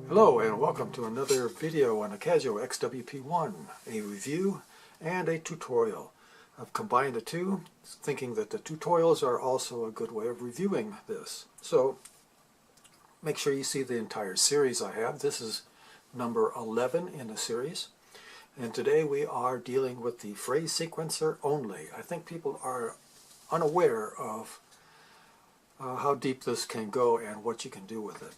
Hello and welcome to another video on a Casio XW-P1, a review and a tutorial. I've combined the two, thinking that the tutorials are also a good way of reviewing this. So make sure you see the entire series I have. This is number 11 in the series. And today we are dealing with the phrase sequencer only. I think people are unaware of how deep this can go and what you can do with it.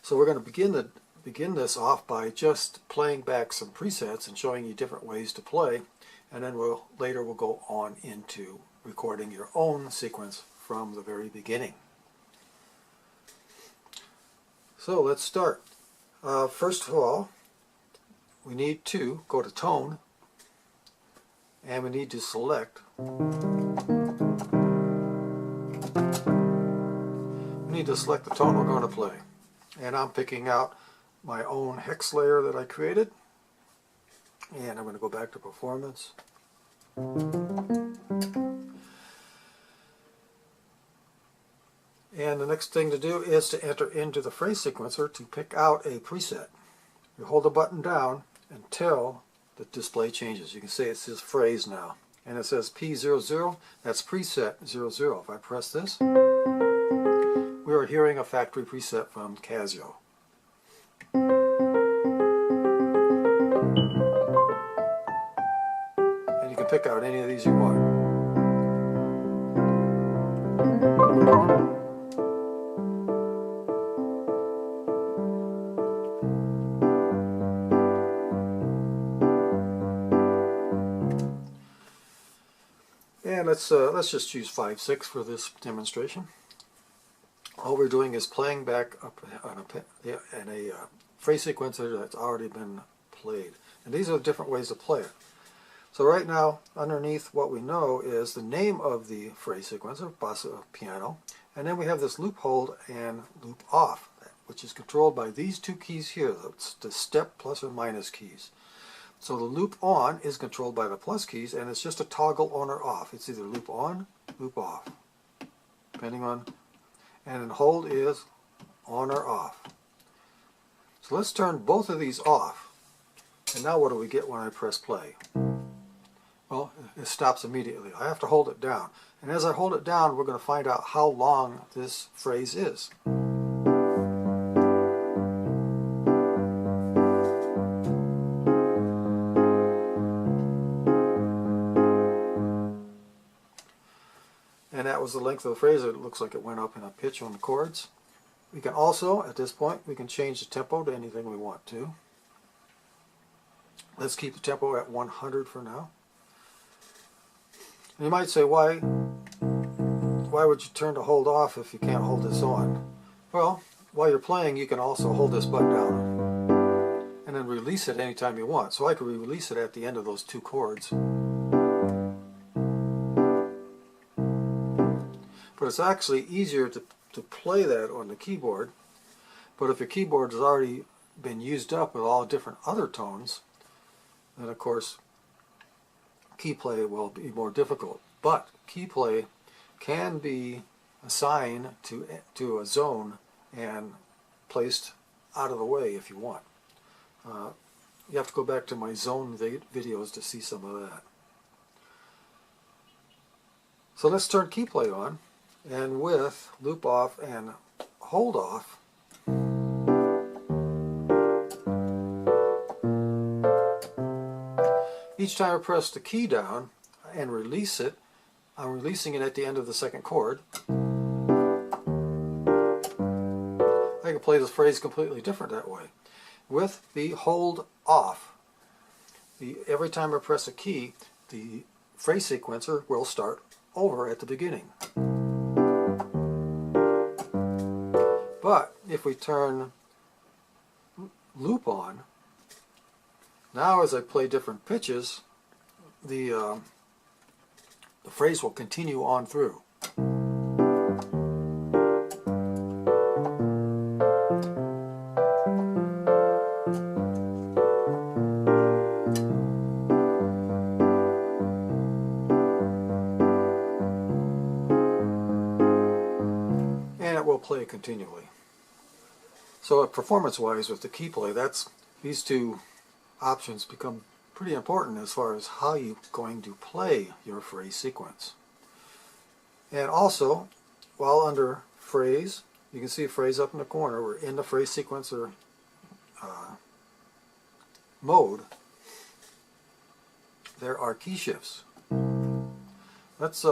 So we're going to begin this off by just playing back some presets and showing you different ways to play, and then later we'll go on into recording your own sequence from the very beginning. So let's start. First of all, we need to go to tone, and we need to select. We need to select the tone we're going to play. And I'm picking out my own hex layer that I created. And I'm going to go back to performance. And the next thing to do is to enter into the phrase sequencer to pick out a preset. You hold the button down until the display changes. You can see it says phrase now. And it says P00, that's preset 00. If I press this, we are hearing a factory preset from Casio. And you can pick out any of these you want. And let's just choose 5/6 for this demonstration. All we're doing is playing back up on a phrase sequencer that's already been played. And these are the different ways to play it. So right now, underneath what we know is the name of the phrase sequencer, bossa piano, and then we have this loop hold and loop off, which is controlled by these two keys here, the step plus or minus keys. So the loop on is controlled by the plus keys, and it's just a toggle on or off. It's either loop on, loop off, depending on. And then hold is on or off. So let's turn both of these off. And now what do we get when I press play? Well, it stops immediately. I have to hold it down. And as I hold it down, we're going to find out how long this phrase is. And that was the length of the phrase. It looks like it went up in a pitch on the chords. We can also, at this point, we can change the tempo to anything we want to. Let's keep the tempo at 100 for now. And you might say, why would you turn to hold off if you can't hold this on? Well, while you're playing, you can also hold this button down and then release it anytime you want. So I could release it at the end of those two chords. But it's actually easier to play that on the keyboard. But if your keyboard has already been used up with all different other tones, then of course key play will be more difficult. But key play can be assigned to a zone and placed out of the way if you want. You have to go back to my zone videos to see some of that. So let's turn key play on. And with loop off and hold off, each time I press the key down and release it, I'm releasing it at the end of the second chord. I can play this phrase completely different that way. With the hold off, every time I press a key, the phrase sequencer will start over at the beginning. But if we turn loop on, now as I play different pitches, the phrase will continue on through. And it will play continually. So performance-wise with the key play, these two options become pretty important as far as how you're going to play your phrase sequence. And also, while under phrase, you can see a phrase up in the corner. We're in the phrase sequencer mode. There are key shifts. Let's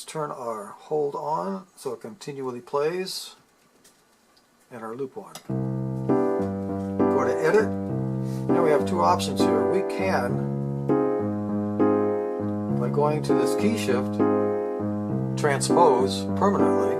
turn our hold on so it continually plays, and our loop on. Go to edit. Now we have two options here. We can, by going to this key shift, transpose permanently.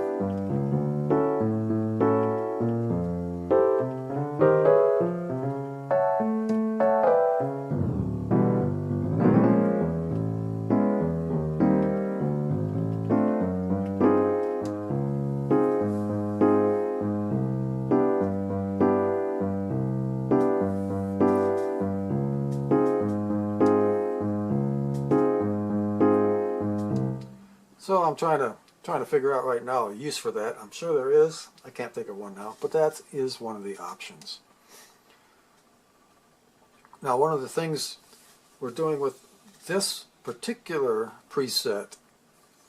So I'm trying to figure out right now a use for that. I'm sure there is. I can't think of one now, but that is one of the options. Now, one of the things we're doing with this particular preset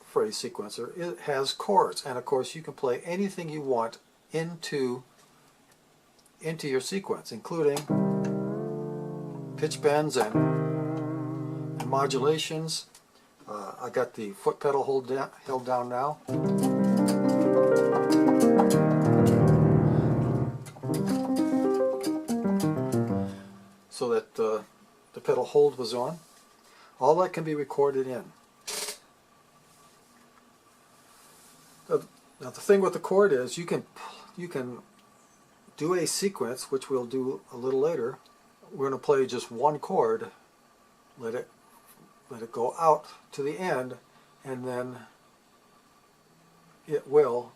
phrase sequencer, it has chords, and of course you can play anything you want into your sequence, including pitch bends and modulations. I got the foot pedal held down now. So that the pedal hold was on. All that can be recorded in. Now the thing with the chord is you can do a sequence, which we'll do a little later. We're going to play just one chord, let it go out to the end, and then it will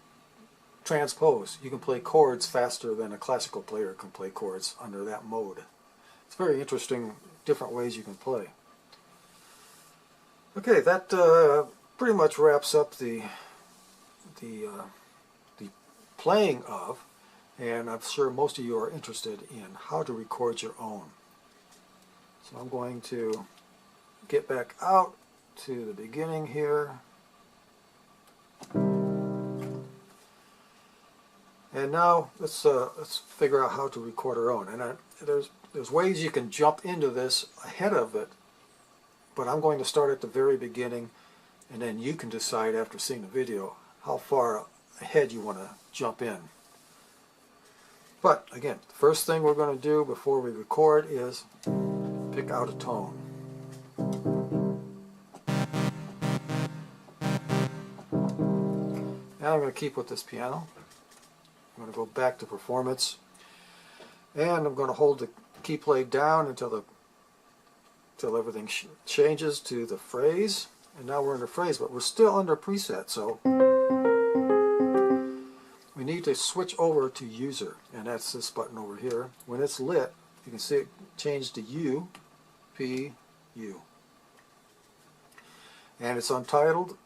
transpose. You can play chords faster than a classical player can play chords under that mode. It's very interesting, different ways you can play. Okay, that pretty much wraps up the playing of, and I'm sure most of you are interested in how to record your own. So I'm going to get back out to the beginning here, and now let's figure out how to record our own. And there's ways you can jump into this ahead of it, but I'm going to start at the very beginning, and then you can decide after seeing the video how far ahead you want to jump in. But again, the first thing we're going to do before we record is pick out a tone. Now I'm going to keep with this piano. I'm going to go back to performance, and I'm going to hold the key play down until everything changes to the phrase. And now we're under phrase, but we're still under preset, so we need to switch over to user, and that's this button over here. When it's lit, you can see it change to U, P, U. And it's untitled.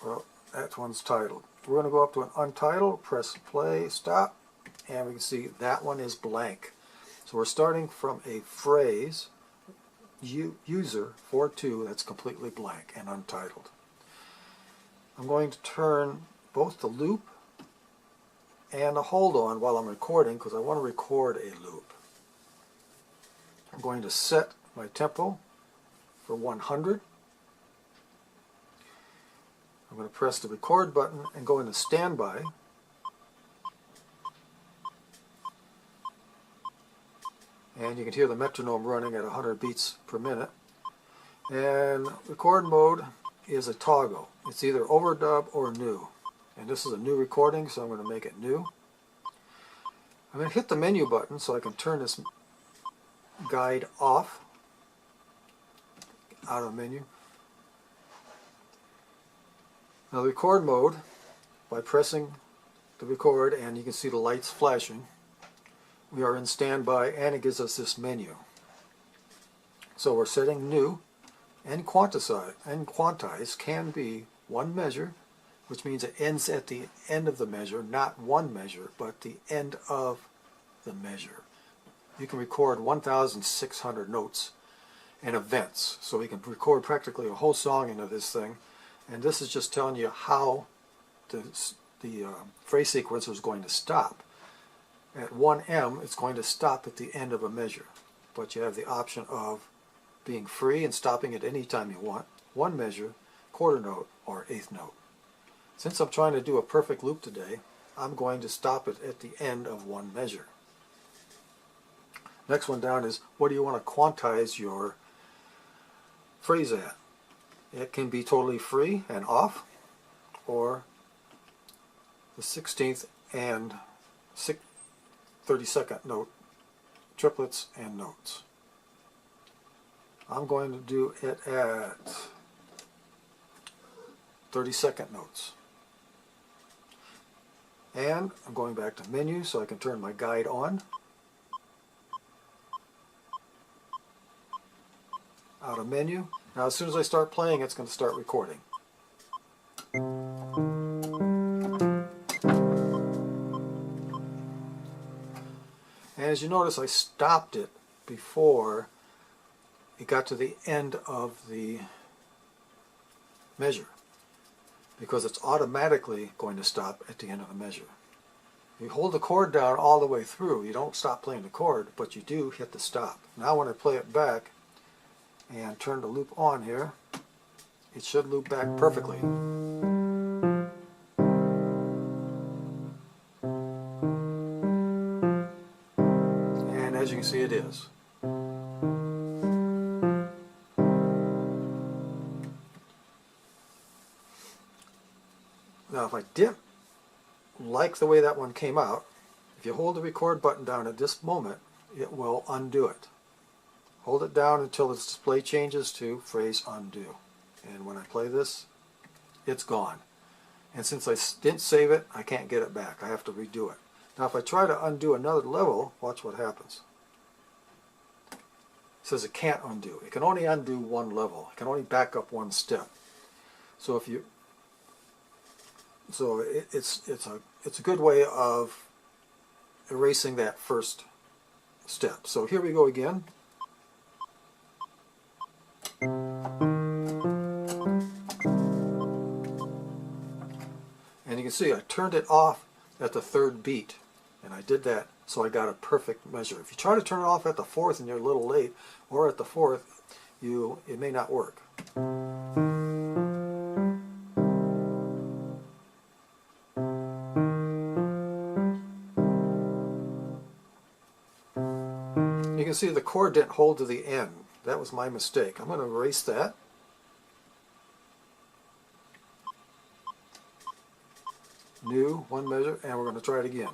Well, that one's titled. We're going to go up to an untitled, press play, stop, and we can see that one is blank. So we're starting from a phrase, user 4-2, that's completely blank and untitled. I'm going to turn both the loop and the hold on while I'm recording, because I want to record a loop. I'm going to set my tempo for 100. I'm going to press the record button and go into standby. And you can hear the metronome running at 100 beats per minute. And record mode is a toggle. It's either overdub or new. And this is a new recording, so I'm going to make it new. I'm going to hit the menu button so I can turn this guide off, out of the menu. Now the record mode, by pressing the record, and you can see the lights flashing, we are in standby, and it gives us this menu. So we're setting new, and quantize can be one measure, which means it ends at the end of the measure, not one measure, but the end of the measure. You can record 1,600 notes and events, so we can record practically a whole song into this thing, and this is just telling you how the phrase sequencer is going to stop. At 1M, it's going to stop at the end of a measure, but you have the option of being free and stopping at any time you want, one measure, quarter note, or eighth note. Since I'm trying to do a perfect loop today, I'm going to stop it at the end of one measure. Next one down is, what do you want to quantize your phrase at? It can be totally free and off, or the 16th and 32nd note, triplets and notes. I'm going to do it at 32nd notes. And I'm going back to menu so I can turn my guide on. Out of menu. Now as soon as I start playing, it's going to start recording. And as you notice, I stopped it before it got to the end of the measure, because it's automatically going to stop at the end of the measure. You hold the chord down all the way through. You don't stop playing the chord, but you do hit the stop. Now when I play it back and turn the loop on here, it should loop back perfectly. And as you can see, it is. Now if I didn't like the way that one came out, if you hold the record button down at this moment, it will undo it. Hold it down until the display changes to phrase undo. And when I play this, it's gone. And since I didn't save it, I can't get it back. I have to redo it. Now if I try to undo another level, watch what happens. It says it can't undo. It can only undo one level. It can only back up one step. So if you it's a good way of erasing that first step. So here we go again. And you can see I turned it off at the third beat, and I did that so I got a perfect measure. If you try to turn it off at the fourth and you're a little late, or at the fourth, it may not work. You can see the chord didn't hold to the end. That was my mistake. I'm going to erase that. New, one measure, and we're going to try it again.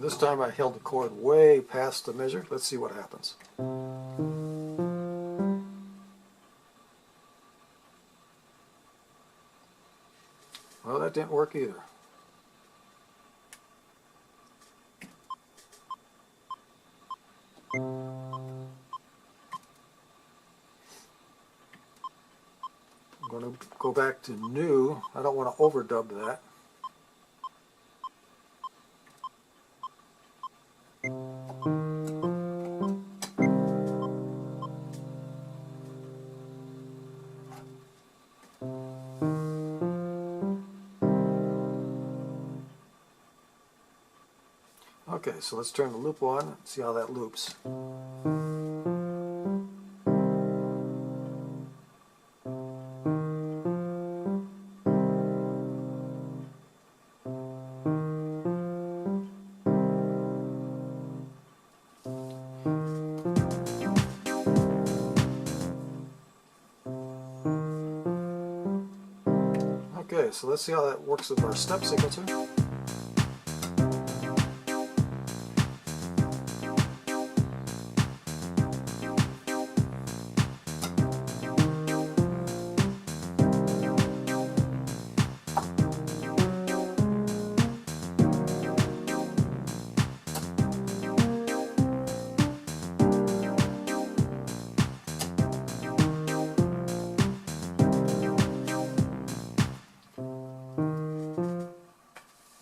This time I held the chord way past the measure. Let's see what happens. Well, that didn't work either. I'm going to go back to new. I don't want to overdub that. Okay, so let's turn the loop on and see how that loops. Okay, so let's see how that works with our step sequencer.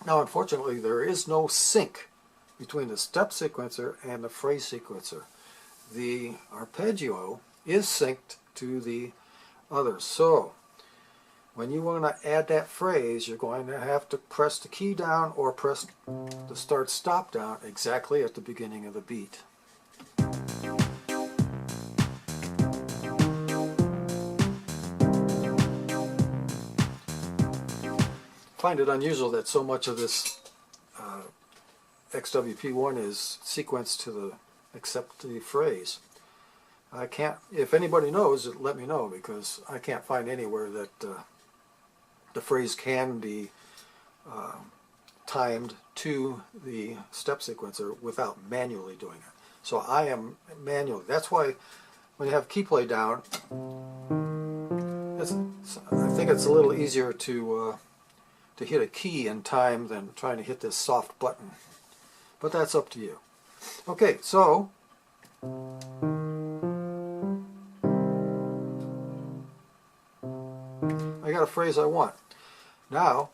Now, unfortunately, there is no sync between the step sequencer and the phrase sequencer. The arpeggio is synced to the others. So, when you want to add that phrase, you're going to have to press the key down or press the start-stop down exactly at the beginning of the beat. I find it unusual that so much of this XW-P1 is sequenced to the except the phrase. I can't, if anybody knows, let me know, because I can't find anywhere that the phrase can be timed to the step sequencer without manually doing it. So I am manually. That's why when you have key play down, I think it's a little easier to hit a key in time than trying to hit this soft button. But that's up to you. Okay, so I got a phrase I want. Now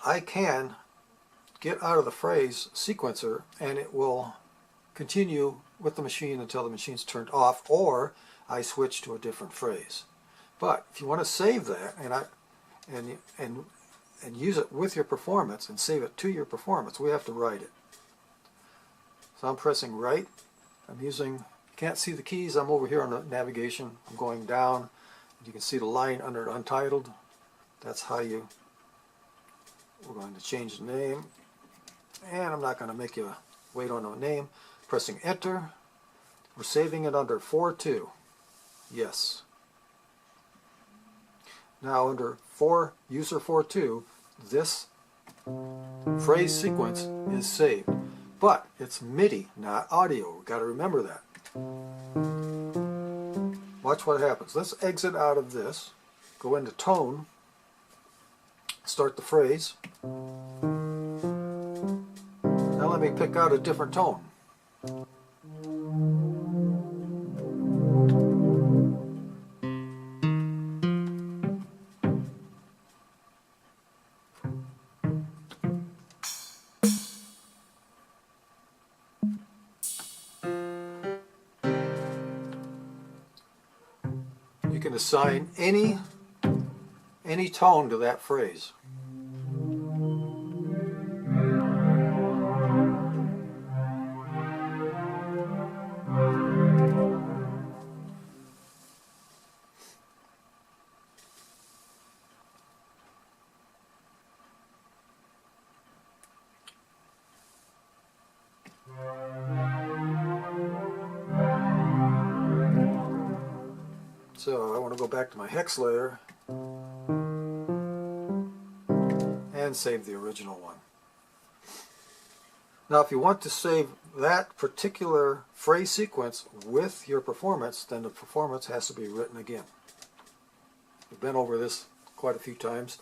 I can get out of the phrase sequencer and it will continue with the machine until the machine's turned off, or I switch to a different phrase. But if you want to save that and use it with your performance and save it to your performance, we have to write it. So I'm pressing right. I'm using, you can't see the keys, I'm over here on the navigation. I'm going down. You can see the line under Untitled. That's how you, we're going to change the name. And I'm not going to make you wait on a name. Pressing enter. We're saving it under 4.2. Yes. Now under user 4.2, this phrase sequence is saved. But it's MIDI, not audio. We've got to remember that. Watch what happens. Let's exit out of this. Go into tone. Start the phrase. Now let me pick out a different tone. You can assign any tone to that phrase. So I want to go back to my hex layer and save the original one. Now if you want to save that particular phrase sequence with your performance, then the performance has to be written again. We've been over this quite a few times.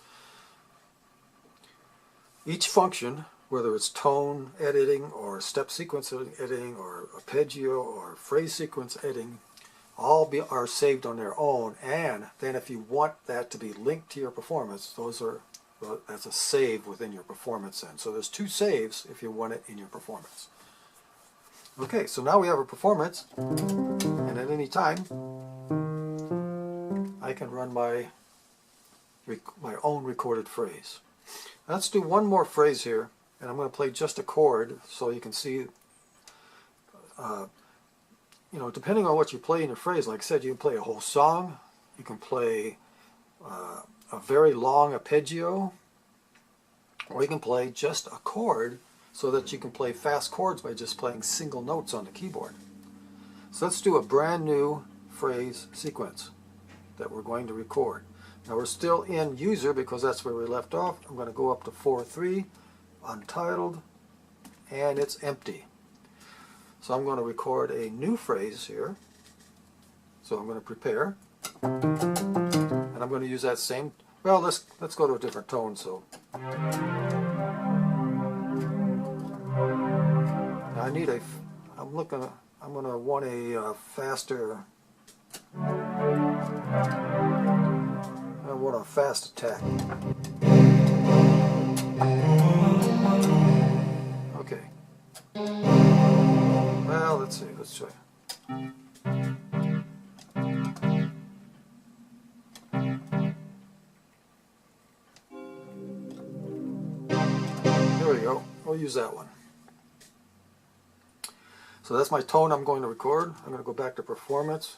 Each function, whether it's tone editing or step sequence editing or arpeggio or phrase sequence editing, all are saved on their own, and then if you want that to be linked to your performance, that's a save within your performance end. So there's two saves if you want it in your performance. Okay, so now we have a performance, and at any time I can run my own recorded phrase. Let's do one more phrase here, and I'm going to play just a chord so you can see you know, depending on what you play in your phrase, like I said, you can play a whole song, you can play a very long arpeggio, or you can play just a chord so that you can play fast chords by just playing single notes on the keyboard. So let's do a brand new phrase sequence that we're going to record. Now we're still in user because that's where we left off. I'm going to go up to 4.3, Untitled, and it's empty. So I'm going to record a new phrase here. So I'm going to prepare, and I'm going to use that same. Well, let's go to a different tone. So now I need a. I'm going to want a faster. I want a fast attack. Okay. Well, let's see. Let's try. There we go. We'll use that one. So that's my tone I'm going to record. I'm going to go back to performance.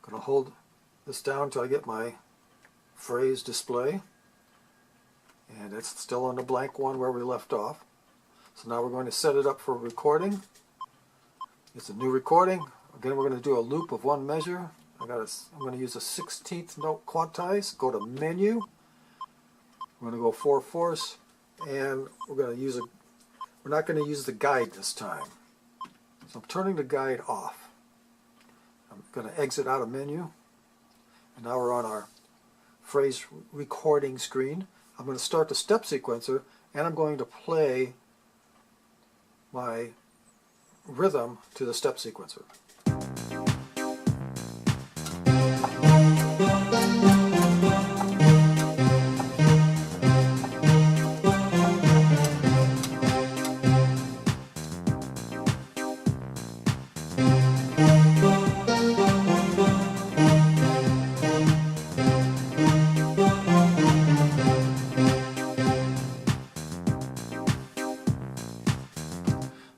I'm going to hold this down until I get my phrase display. And it's still on the blank one where we left off. So now we're going to set it up for recording. It's a new recording. Again, we're going to do a loop of one measure. I'm going to use a 16th note quantize. Go to menu. We're going to go 4/4, and we're not going to use the guide this time. So I'm turning the guide off. I'm going to exit out of menu, and now we're on our phrase recording screen. I'm going to start the step sequencer, and I'm going to play my rhythm to the step sequencer.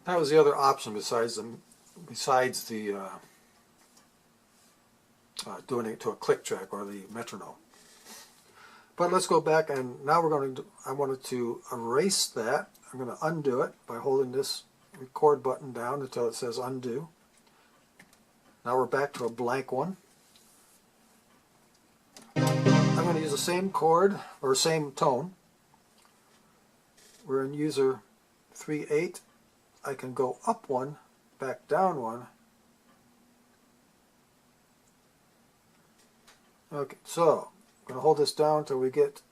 That was the other option besides the doing it to a click track or the metronome. But let's go back, and now I wanted to erase that. I'm going to undo it by holding this record button down until it says undo. Now we're back to a blank one. I'm going to use the same chord or same tone. We're in user 3/8. I can go up one, back down one. Okay, so I'm going to hold this down until we get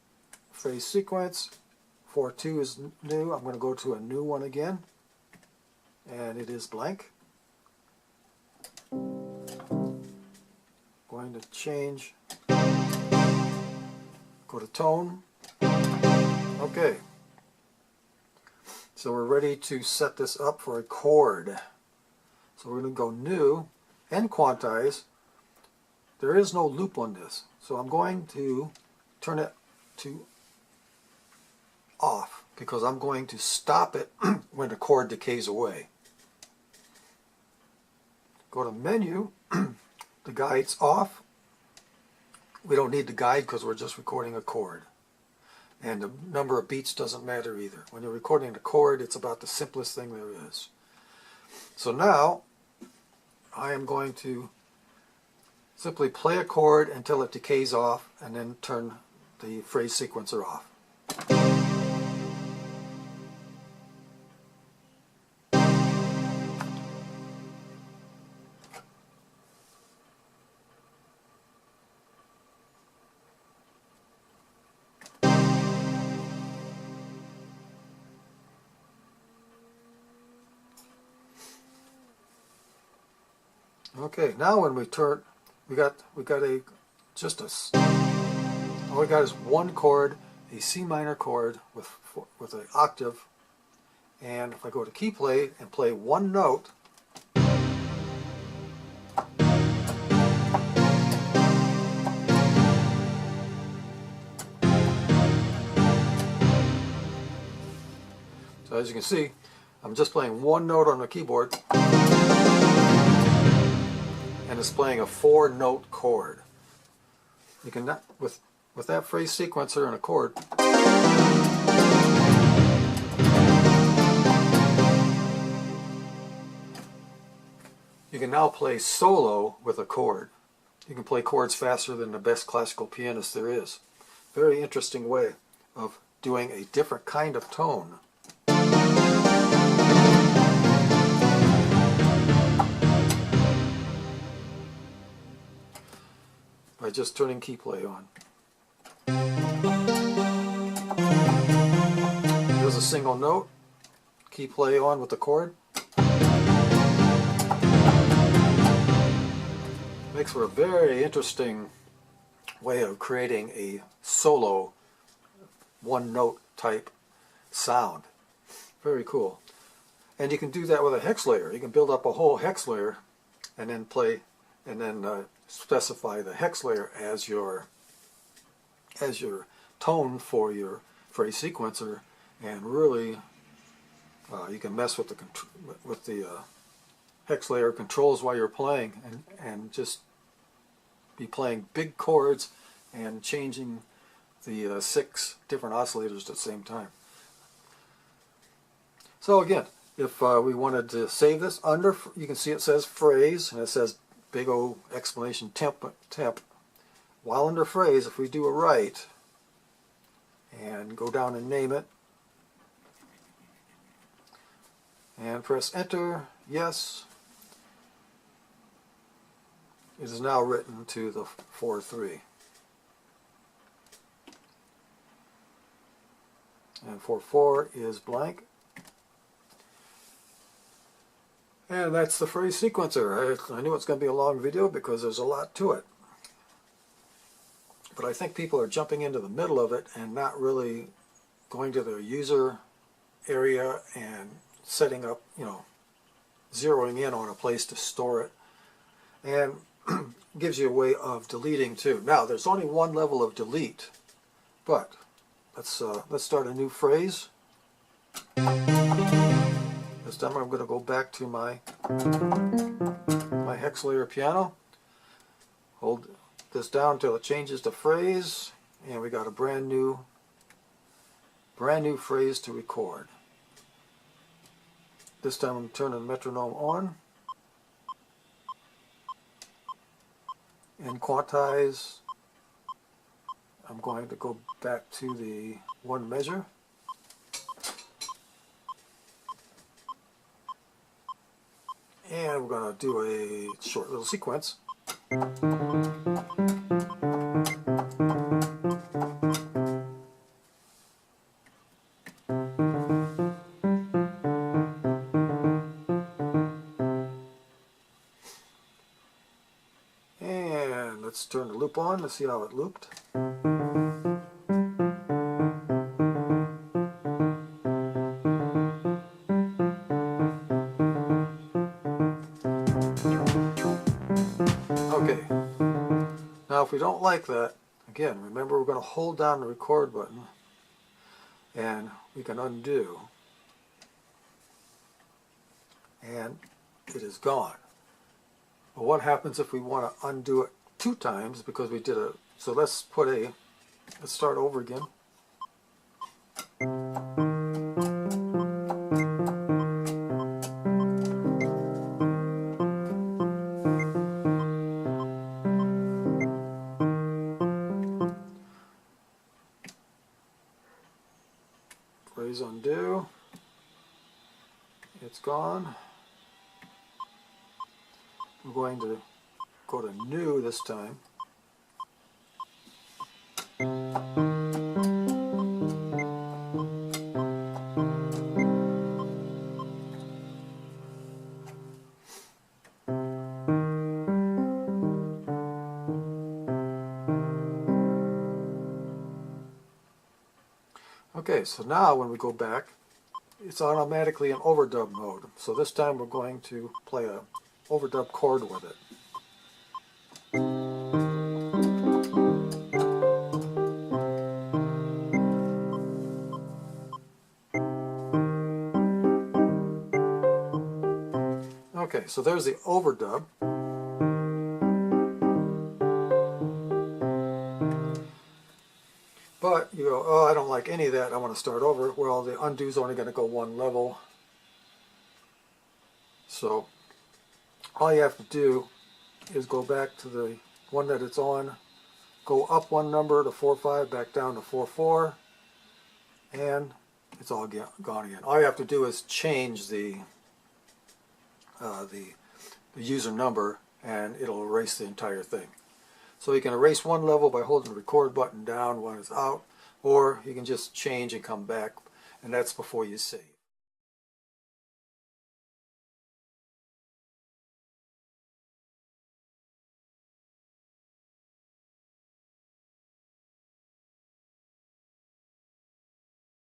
phrase sequence. 4/2 is new. I'm going to go to a new one again, and it is blank. Going to change, go to tone. Okay. So we're ready to set this up for a chord. So we're going to go new and quantize. There is no loop on this, so I'm going to turn it to off because I'm going to stop it when the chord decays away. Go to menu, the guide's off. We don't need the guide because we're just recording a chord. And the number of beats doesn't matter either. When you're recording a chord, it's about the simplest thing there is. So now, I am going to simply play a chord until it decays off, and then turn the phrase sequencer off. Okay, now when we turn, all we got is one chord, a C minor chord with an octave, and if I go to key play and play one note, so as you can see, I'm just playing one note on the keyboard, and it's playing a 4-note chord. You can not, with that phrase sequencer and a chord, you can now play solo with a chord. You can play chords faster than the best classical pianist there is. Very interesting way of doing a different kind of tone. By just turning key play on. There's a single note, key play on with the chord. Makes for a very interesting way of creating a solo one-note type sound. Very Very cool. And you can do that with a hex layer. You can build up a whole hex layer and then play, and then specify the hex layer as your tone for your phrase sequencer, and really you can mess with the hex layer controls while you're playing, and just be playing big chords and changing the 6 different oscillators at the same time. So again, if we wanted to save this under, you can see it says phrase, and it says big O exclamation temp. While under phrase, if we do a write and go down and name it and press enter, yes, it is now written to the 4-3. And 4-4 is blank. And that's the phrase sequencer. I knew it's going to be a long video because there's a lot to it. But I think people are jumping into the middle of it and not really going to their user area and setting up, zeroing in on a place to store it. And gives you a way of deleting too. Now, there's only one level of delete, but let's start a new phrase. This time I'm going to go back to my hex layer piano. Hold this down until it changes to phrase, and we got a brand new phrase to record. This time I'm turning the metronome on, and quantize. I'm going to go back to the 1 measure. And we're going to do a short little sequence. And let's turn the loop on to see how it looped. Okay, now if we don't like that, again, remember we're going to hold down the record button and we can undo, and it is gone. Well, what happens if we want to undo it 2 times because we did a, so let's start over again. Phrase undo. It's gone. I'm going to go to new this time. Okay, so now when we go back, it's automatically in overdub mode. So this time we're going to play a overdub chord with it. Okay, so there's the overdub. But you go, oh, I don't like any of that, I want to start over. Well, the undo's only going to go 1 level. So all you have to do is go back to the one that it's on, go up 1 number to 4-5, back down to 4-4, and it's all gone again. All you have to do is change the user number, and it'll erase the entire thing. So you can erase 1 level by holding the record button down when it's out, or you can just change and come back, and that's before you save.